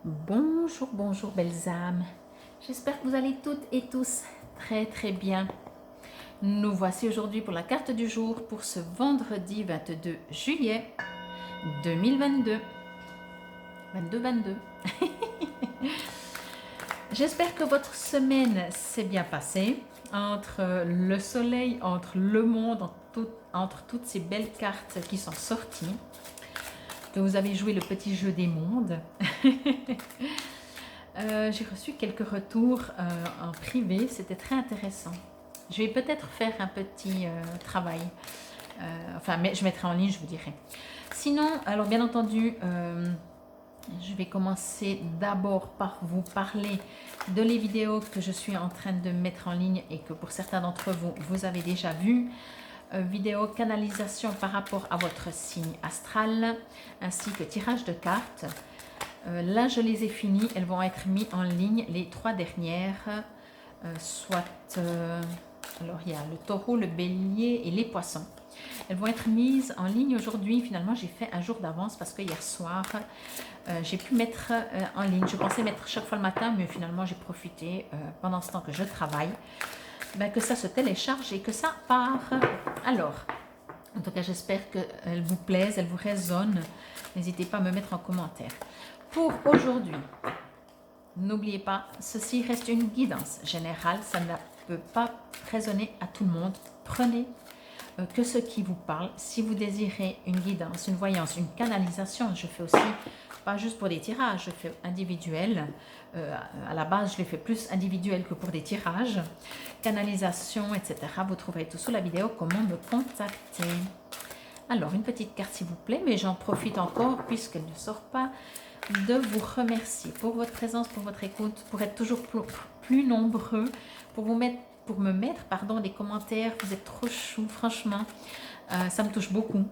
Bonjour, bonjour belles âmes. J'espère que vous allez toutes et tous très très bien. Nous voici aujourd'hui pour la carte du jour pour ce vendredi 22 juillet 2022. 22-22. J'espère que votre semaine s'est bien passée. Entre le soleil, entre le monde, entre toutes ces belles cartes qui sont sorties. Que vous avez joué le petit jeu des mondes. J'ai reçu quelques retours en privé, c'était très intéressant. Je vais peut-être faire un petit travail, mais je mettrai en ligne, je vous dirai. Sinon, alors bien entendu, je vais commencer d'abord par vous parler de les vidéos que je suis en train de mettre en ligne et que pour certains d'entre vous, vous avez déjà vu. Vidéo canalisation par rapport à votre signe astral, ainsi que tirage de cartes. Là, je les ai finies. Elles vont être mises en ligne, les 3 dernières. Alors, il y a le taureau, le bélier et les poissons. Elles vont être mises en ligne aujourd'hui. Finalement, j'ai fait un jour d'avance parce que hier soir, j'ai pu mettre en ligne. Je pensais mettre chaque fois le matin, mais finalement, j'ai profité pendant ce temps que je travaille, que ça se télécharge et que ça part. Alors, en tout cas, j'espère qu'elles vous plaisent, elles vous résonnent. N'hésitez pas à me mettre en commentaire. Pour aujourd'hui, n'oubliez pas, ceci reste une guidance générale, ça ne peut pas résonner à tout le monde. Prenez que ce qui vous parle. Si vous désirez une guidance, une voyance, une canalisation, je fais aussi, pas juste pour des tirages, je fais individuel. À la base, je les fais plus individuel que pour des tirages. Canalisation, etc. Vous trouverez tout sous la vidéo, comment me contacter. Alors, une petite carte s'il vous plaît, mais j'en profite encore puisqu'elle ne sort pas, de vous remercier pour votre présence, pour votre écoute, pour être toujours plus nombreux, pour me mettre des commentaires. Vous êtes trop chou, franchement, ça me touche beaucoup.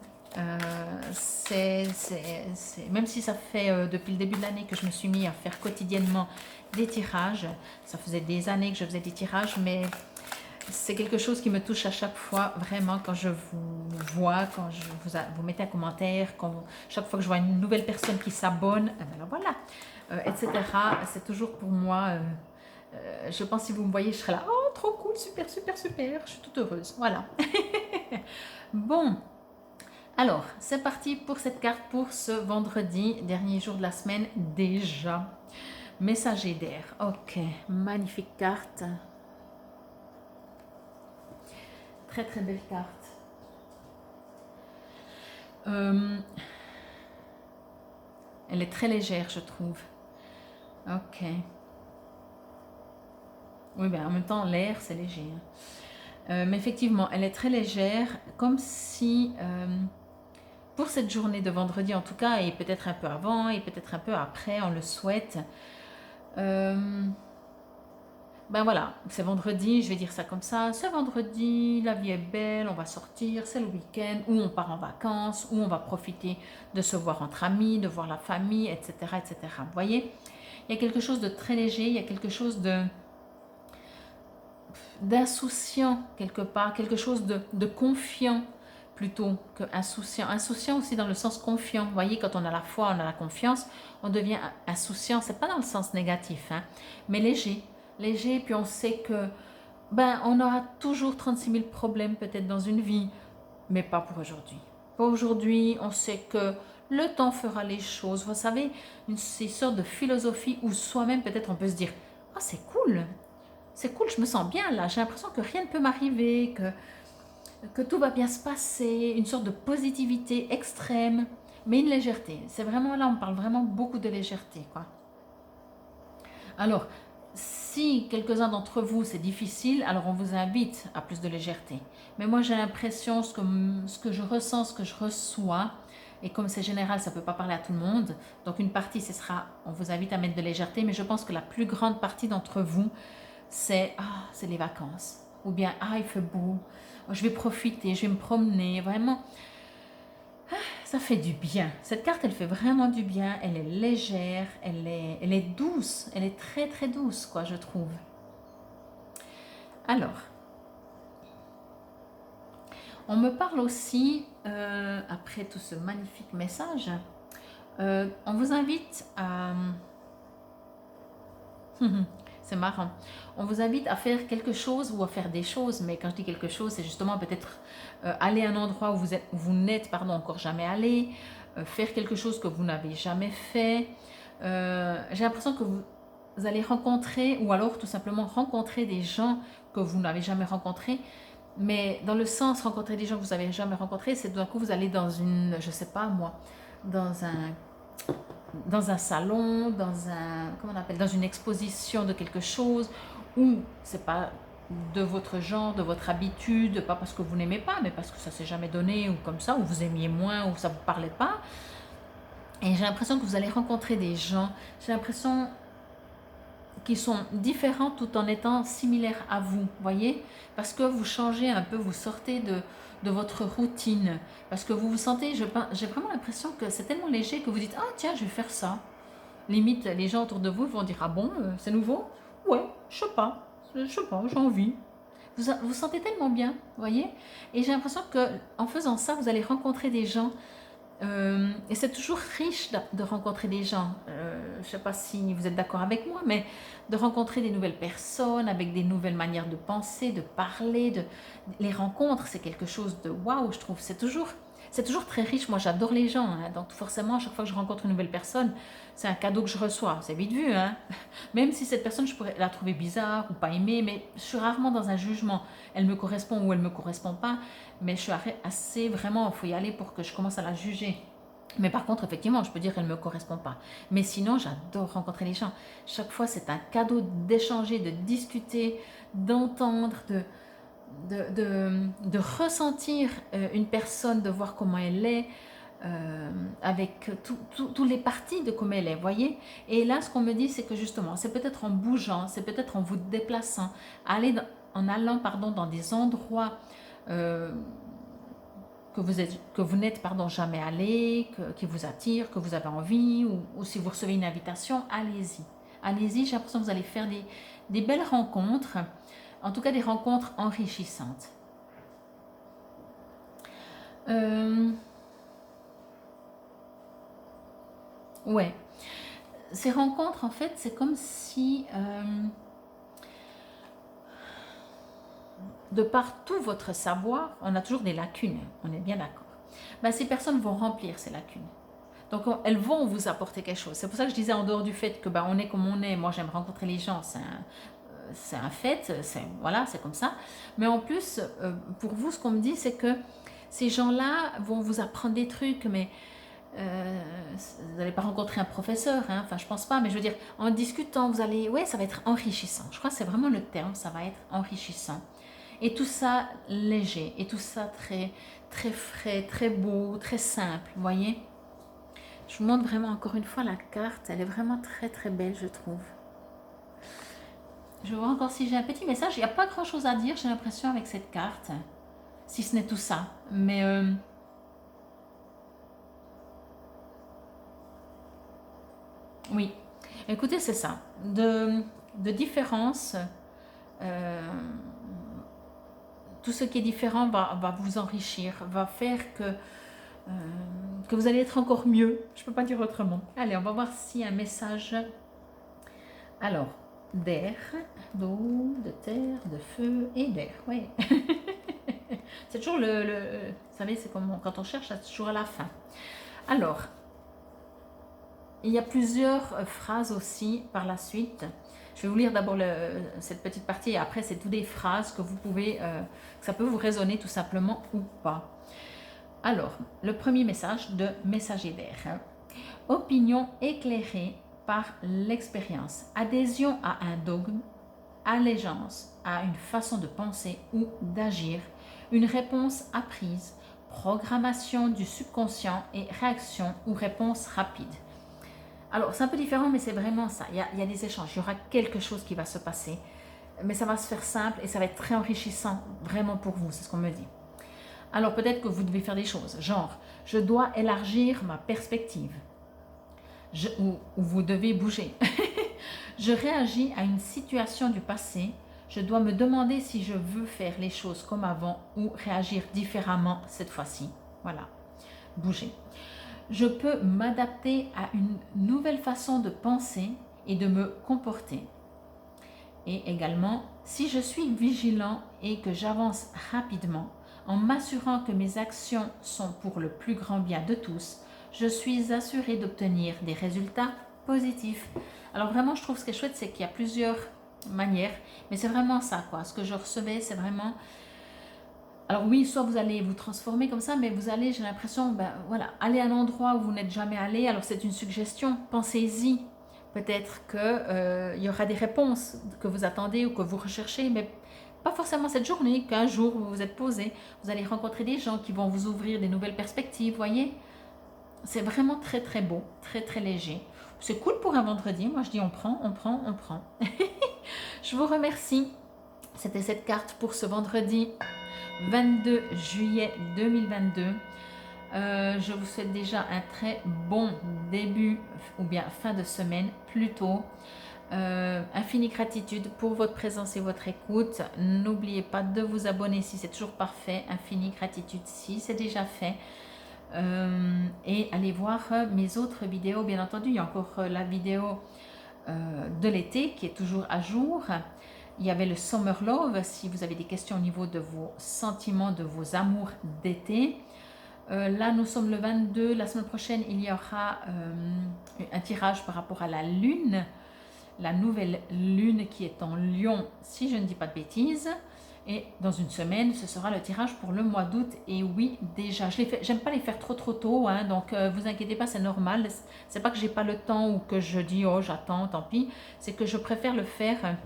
Même si ça fait depuis le début de l'année que je me suis mis à faire quotidiennement des tirages, ça faisait des années que je faisais des tirages, mais c'est quelque chose qui me touche à chaque fois, vraiment, quand je vous vois, quand vous mettez un commentaire, chaque fois que je vois une nouvelle personne qui s'abonne, voilà, etc. C'est toujours pour moi, je pense si vous me voyez, je serai là, oh, trop cool, super, super, super, je suis toute heureuse, voilà. Bon, alors, c'est parti pour cette carte pour ce vendredi, dernier jour de la semaine déjà. Messager d'air, ok, magnifique carte. Très très belle carte. Elle est très légère, je trouve. Ok. Oui, en même temps, l'air, c'est léger. Mais effectivement, elle est très légère, comme si, pour cette journée de vendredi en tout cas, et peut-être un peu avant, et peut-être un peu après, on le souhaite. Voilà, c'est vendredi, je vais dire ça comme ça. C'est vendredi, la vie est belle, on va sortir, c'est le week-end, ou on part en vacances, ou on va profiter de se voir entre amis, de voir la famille, etc. etc. Vous voyez, il y a quelque chose de très léger, il y a quelque chose d'insouciant quelque part, quelque chose de confiant plutôt que insouciant. Insouciant aussi dans le sens confiant. Vous voyez, quand on a la foi, on a la confiance, on devient insouciant. C'est pas dans le sens négatif, hein, mais léger. Léger, puis on sait que on aura toujours 36 000 problèmes peut-être dans une vie, mais pas pour aujourd'hui. Pour aujourd'hui, on sait que le temps fera les choses. Vous savez, ces sortes de philosophie où soi-même peut-être on peut se dire « Ah, c'est cool, je me sens bien là, j'ai l'impression que rien ne peut m'arriver, que tout va bien se passer, une sorte de positivité extrême, mais une légèreté. C'est vraiment là, on parle vraiment beaucoup de légèreté, quoi. Alors, si quelques-uns d'entre vous, c'est difficile, alors on vous invite à plus de légèreté. Mais moi, j'ai l'impression, ce que je ressens, ce que je reçois, et comme c'est général, ça ne peut pas parler à tout le monde. Donc, une partie, ce sera, on vous invite à mettre de légèreté, mais je pense que la plus grande partie d'entre vous, c'est les vacances. Ou bien, il fait beau, je vais profiter, je vais me promener. Vraiment, ça fait du bien. Cette carte, elle fait vraiment du bien. Elle est légère, elle est douce. Elle est très, très douce, quoi, je trouve. Alors, on me parle aussi, après tout ce magnifique message, on vous invite à C'est marrant. On vous invite à faire quelque chose ou à faire des choses, mais quand je dis quelque chose, c'est justement peut-être aller à un endroit où vous n'êtes encore jamais allé, faire quelque chose que vous n'avez jamais fait. J'ai l'impression que vous allez rencontrer, ou alors tout simplement rencontrer des gens que vous n'avez jamais rencontrés, mais dans le sens rencontrer des gens que vous n'avez jamais rencontrés, c'est d'un coup vous allez dans une, je sais pas moi, dans un salon, comment on appelle, dans une exposition de quelque chose, où c'est pas de votre genre, de votre habitude, pas parce que vous n'aimez pas, mais parce que ça s'est jamais donné, ou comme ça, ou vous aimiez moins, ou ça vous parlait pas. Et j'ai l'impression que vous allez rencontrer des gens, j'ai l'impression qui sont différents tout en étant similaires à vous, voyez, parce que vous changez un peu, vous sortez de votre routine, parce que vous vous sentez, j'ai vraiment l'impression que c'est tellement léger que vous dites, ah tiens, je vais faire ça. Limite, les gens autour de vous vont dire, ah bon, c'est nouveau? Ouais, je sais pas, j'ai envie. Vous sentez tellement bien, voyez, et j'ai l'impression que en faisant ça, vous allez rencontrer des gens. Et c'est toujours riche de rencontrer des gens. Je ne sais pas si vous êtes d'accord avec moi, mais de rencontrer des nouvelles personnes avec des nouvelles manières de penser, de parler. Les rencontres, c'est quelque chose de waouh, je trouve. C'est toujours très riche. Moi, j'adore les gens. Hein. Donc, forcément, à chaque fois que je rencontre une nouvelle personne, c'est un cadeau que je reçois. C'est vite vu. Hein. Même si cette personne, je pourrais la trouver bizarre ou pas aimer, mais je suis rarement dans un jugement. Elle me correspond ou elle ne me correspond pas. Mais je suis assez vraiment, il faut y aller pour que je commence à la juger. Mais par contre, effectivement, je peux dire qu'elle ne me correspond pas. Mais sinon, j'adore rencontrer les gens. Chaque fois, c'est un cadeau d'échanger, de discuter, d'entendre, de ressentir une personne, de voir comment elle est, avec tous les parties de comment elle est, voyez. Et là, ce qu'on me dit, c'est que justement, c'est peut-être en bougeant, c'est peut-être en vous déplaçant, en allant dans des endroits que vous n'êtes jamais allé, qui vous attirent, que vous avez envie, ou si vous recevez une invitation, allez-y. Allez-y, j'ai l'impression que vous allez faire des belles rencontres, en tout cas des rencontres enrichissantes. Ouais. Ces rencontres, en fait, c'est comme si, de par tout votre savoir, on a toujours des lacunes, on est bien d'accord. Ben, ces personnes vont remplir ces lacunes. Donc, elles vont vous apporter quelque chose. C'est pour ça que je disais, en dehors du fait que on est comme on est, moi j'aime rencontrer les gens, c'est un fait, voilà, c'est comme ça. Mais en plus, pour vous, ce qu'on me dit, c'est que ces gens-là vont vous apprendre des trucs, mais vous n'allez pas rencontrer un professeur, hein, enfin je pense pas, mais je veux dire, en discutant, ouais, ça va être enrichissant. Je crois que c'est vraiment le terme, ça va être enrichissant. Et tout ça léger, et tout ça très, très frais, très beau, très simple, vous voyez. Je vous montre vraiment encore une fois la carte, elle est vraiment très très belle, je trouve. Je vois encore si j'ai un petit message, il n'y a pas grand chose à dire, j'ai l'impression, avec cette carte, si ce n'est tout ça. Mais oui, écoutez, c'est ça, de différence. Tout ce qui est différent va vous enrichir, va faire que vous allez être encore mieux. Je ne peux pas dire autrement. Allez, on va voir s'il y a un message. Alors, d'air, d'eau, de terre, de feu et d'air. Oui. C'est toujours vous savez, c'est comme quand on cherche, c'est toujours à la fin. Alors, il y a plusieurs phrases aussi par la suite. Je vais vous lire d'abord cette petite partie et après c'est toutes des phrases que vous pouvez, que ça peut vous résonner tout simplement ou pas. Alors, le premier message de Messager d'air. Opinion éclairée par l'expérience, adhésion à un dogme, allégeance à une façon de penser ou d'agir, une réponse apprise, programmation du subconscient et réaction ou réponse rapide. Alors, c'est un peu différent, mais c'est vraiment ça. Il y a des échanges, il y aura quelque chose qui va se passer, mais ça va se faire simple et ça va être très enrichissant, vraiment pour vous, c'est ce qu'on me dit. Alors, peut-être que vous devez faire des choses, genre, je dois élargir ma perspective, ou vous devez bouger. Je réagis à une situation du passé, je dois me demander si je veux faire les choses comme avant ou réagir différemment cette fois-ci. Voilà, bouger. Je peux m'adapter à une nouvelle façon de penser et de me comporter. Et également, si je suis vigilant et que j'avance rapidement, en m'assurant que mes actions sont pour le plus grand bien de tous, je suis assuré d'obtenir des résultats positifs. Alors vraiment, je trouve ce qui est chouette, c'est qu'il y a plusieurs manières, mais c'est vraiment ça, quoi. Ce que je recevais, c'est vraiment... Alors oui, soit vous allez vous transformer comme ça, mais vous allez, j'ai l'impression, ben voilà, aller à un endroit où vous n'êtes jamais allé. Alors c'est une suggestion, pensez-y. Peut-être qu'il y aura des réponses que vous attendez ou que vous recherchez, mais pas forcément cette journée, qu'un jour vous vous êtes posé, vous allez rencontrer des gens qui vont vous ouvrir des nouvelles perspectives, voyez. C'est vraiment très très beau, très très léger. C'est cool pour un vendredi, moi je dis on prend, on prend, on prend. Je vous remercie. C'était cette carte pour ce vendredi 22 juillet 2022. Je vous souhaite déjà un très bon début ou bien fin de semaine plutôt. Infinie gratitude pour votre présence et votre écoute. N'oubliez pas de vous abonner si c'est toujours parfait. Infinie gratitude si c'est déjà fait. Et allez voir mes autres vidéos. Bien entendu, il y a encore la vidéo de l'été qui est toujours à jour. Il y avait le Summer Love, si vous avez des questions au niveau de vos sentiments, de vos amours d'été. Là, nous sommes le 22. La semaine prochaine, il y aura un tirage par rapport à la Lune. La nouvelle Lune qui est en Lion, si je ne dis pas de bêtises. Et dans une semaine, ce sera le tirage pour le mois d'août. Et oui, déjà, j'aime pas les faire trop tôt, hein, donc vous inquiétez pas, c'est normal. C'est pas que j'ai pas le temps ou que je dis oh j'attends, tant pis. C'est que je préfère le faire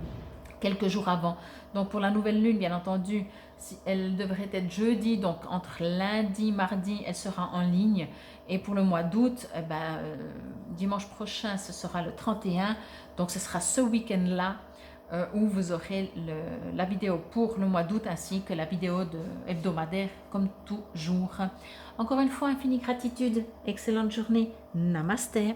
quelques jours avant. Donc pour la nouvelle lune, bien entendu, elle devrait être jeudi, donc entre lundi, mardi, elle sera en ligne. Et pour le mois d'août, dimanche prochain, ce sera le 31. Donc ce sera ce week-end-là où vous aurez la vidéo pour le mois d'août ainsi que la vidéo hebdomadaire comme toujours. Encore une fois, infinie gratitude, excellente journée, namasté.